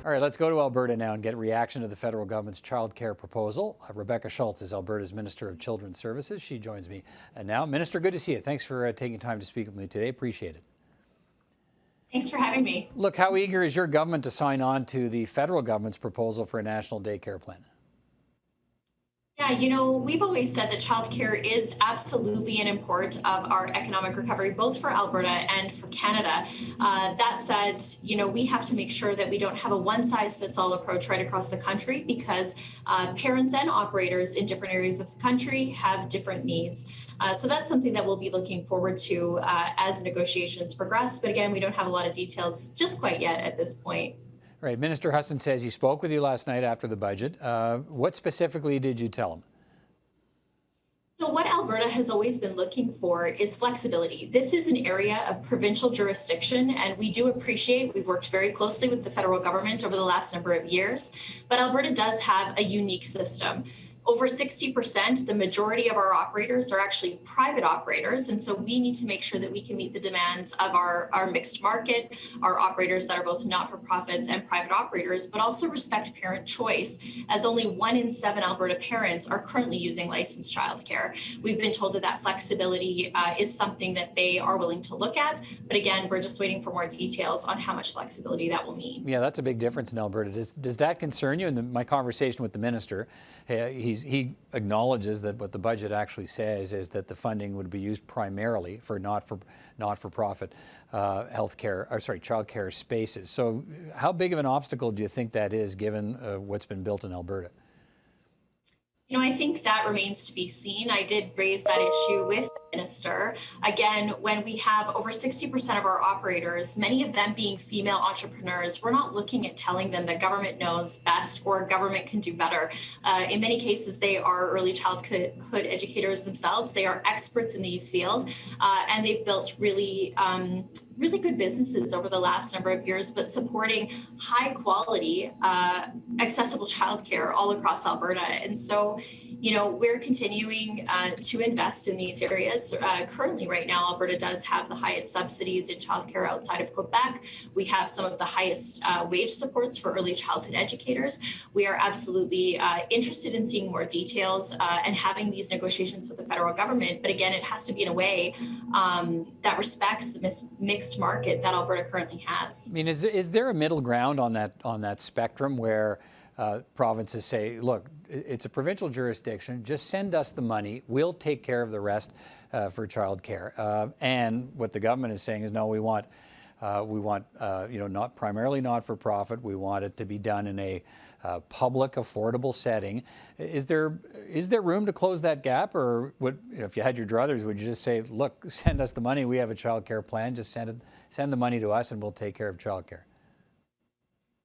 All right, let's go to Alberta now and get reaction to the federal government's childcare proposal. Rebecca Schulz is Alberta's Minister of Children's Services. She joins me now. Minister, good to see you. Thanks for taking time to speak with me today. Appreciate it. Thanks for having me. Look, how eager is your government to sign on to the federal government's proposal for a national daycare plan? Yeah, we've always said that childcare is absolutely an import of our economic recovery, both for Alberta and for Canada. That said, we have to make sure that we don't have a one-size-fits-all approach right across the country because parents and operators in different areas of the country have different needs. So that's something that we'll be looking forward to as negotiations progress. But again, we don't have a lot of details just quite yet at this point. Right. Minister Husson says he spoke with you last night after the budget. What specifically did you tell him? So what Alberta has always been looking for is flexibility. This is an area of provincial jurisdiction, and we do appreciate, we've worked very closely with the federal government over the last number of years, but Alberta does have a unique system. Over 60%, the majority of our operators are actually private operators. And so we need to make sure that we can meet the demands of our mixed market, our operators that are both not-for-profits and private operators, but also respect parent choice, as only 1 in 7 Alberta parents are currently using licensed childcare. We've been told that that flexibility is something that they are willing to look at. But again, we're just waiting for more details on how much flexibility that will mean. Yeah, that's a big difference in Alberta. Does that concern you? In my conversation with the minister, he acknowledges that what the budget actually says is that the funding would be used primarily for not-for-profit childcare spaces. So how big of an obstacle do you think that is given what's been built in Alberta? I think that remains to be seen. I did raise that issue with the minister. Again, when we have over 60% of our operators, many of them being female entrepreneurs, we're not looking at telling them that government knows best or government can do better. In many cases, they are early childhood educators themselves. They are experts in these fields, and they've built really good businesses over the last number of years, but supporting high quality, accessible childcare all across Alberta. And so, we're continuing to invest in these areas. Currently, right now, Alberta does have the highest subsidies in childcare outside of Quebec. We have some of the highest wage supports for early childhood educators. We are absolutely interested in seeing more details and having these negotiations with the federal government. But again, it has to be in a way that respects the mixed market that Alberta currently has. I mean, is there a middle ground on that spectrum where provinces say, look, it's a provincial jurisdiction, just send us the money, we'll take care of the rest for childcare. And what the government is saying is, no, we want not primarily not-for-profit, we want it to be done in a public, affordable setting. Is there room to close that gap, or if you had your druthers, would you just say, look, send us the money, we have a childcare plan, just send the money to us and we'll take care of childcare?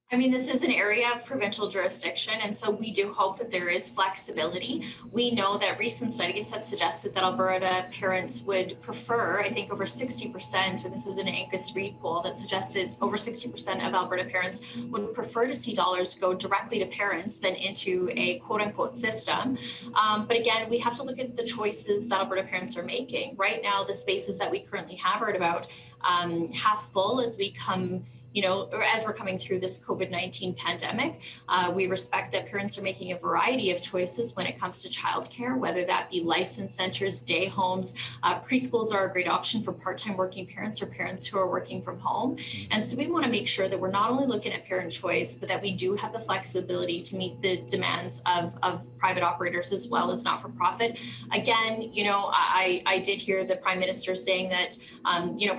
I mean, this is an area of provincial jurisdiction, and so we do hope that there is flexibility. We know that recent studies have suggested that Alberta parents would prefer, I think over 60%, and this is an Angus Reid poll that suggested over 60% of Alberta parents would prefer to see dollars go directly to parents than into a quote-unquote system. But again, we have to look at the choices that Alberta parents are making. Right now, the spaces that we currently have are at about half full as we come or as we're coming through this COVID-19 pandemic. We respect that parents are making a variety of choices when it comes to childcare, whether that be licensed centers, day homes. Preschools are a great option for part-time working parents or parents who are working from home. And so we want to make sure that we're not only looking at parent choice, but that we do have the flexibility to meet the demands of private operators as well as not-for-profit. Again, I did hear the Prime Minister saying that,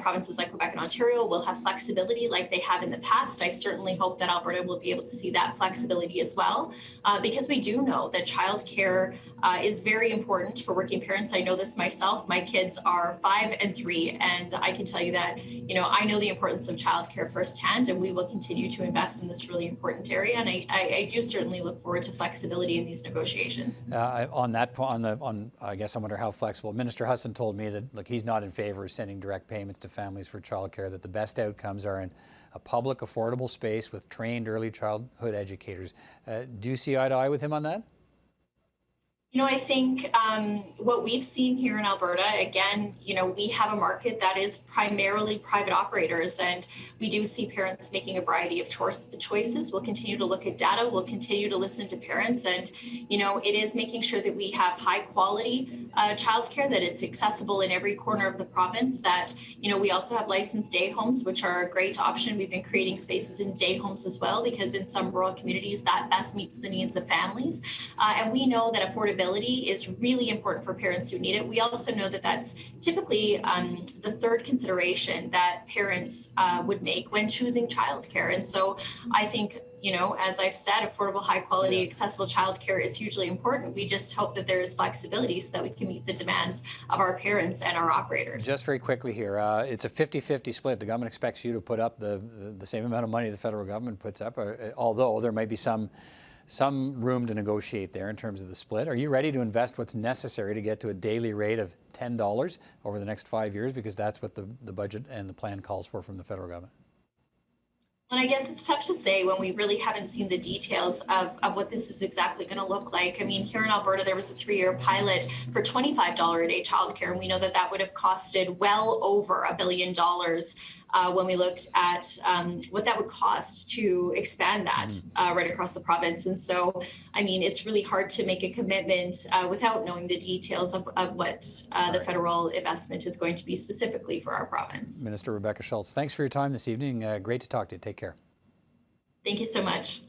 provinces like Quebec and Ontario will have flexibility like they have in the past. I certainly hope that Alberta will be able to see that flexibility as well, because we do know that childcare is very important for working parents. I know this myself. My kids are 5 and 3, and I can tell you that, I know the importance of childcare firsthand, and we will continue to invest in this really important area. And I do certainly look forward to flexibility in these negotiations. I guess I wonder how flexible. Minister Husson told me that, look, he's not in favor of sending direct payments to families for childcare, that the best outcomes are in a public, affordable space with trained early childhood educators. Do you see eye to eye with him on that? I think what we've seen here in Alberta, again, we have a market that is primarily private operators, and we do see parents making a variety of choices. We'll continue to look at data. We'll continue to listen to parents, and, it is making sure that we have high quality childcare, that it's accessible in every corner of the province, that, we also have licensed day homes, which are a great option. We've been creating spaces in day homes as well, because in some rural communities that best meets the needs of families. And we know that affordability is really important for parents who need it. We also know that that's typically the third consideration that parents would make when choosing childcare. And so I think, as I've said, affordable, high quality, accessible childcare is hugely important. We just hope that there is flexibility so that we can meet the demands of our parents and our operators. Just very quickly here, it's a 50-50 split. The government expects you to put up the same amount of money the federal government puts up, although there may be some room to negotiate there in terms of the split. Are you ready to invest what's necessary to get to a daily rate of $10 over the next 5 years? Because that's what the budget and the plan calls for from the federal government. And I guess it's tough to say when we really haven't seen the details of what this is exactly going to look like. I mean, here in Alberta, there was a 3-year pilot for $25 a day childcare, and we know that that would have costed well over $1 billion when we looked at what that would cost to expand that right across the province. And so, I mean, it's really hard to make a commitment without knowing the details of what the federal investment is going to be specifically for our province. Minister Rebecca Schulz, thanks for your time this evening. Great to talk to you. Take care. Thank you so much.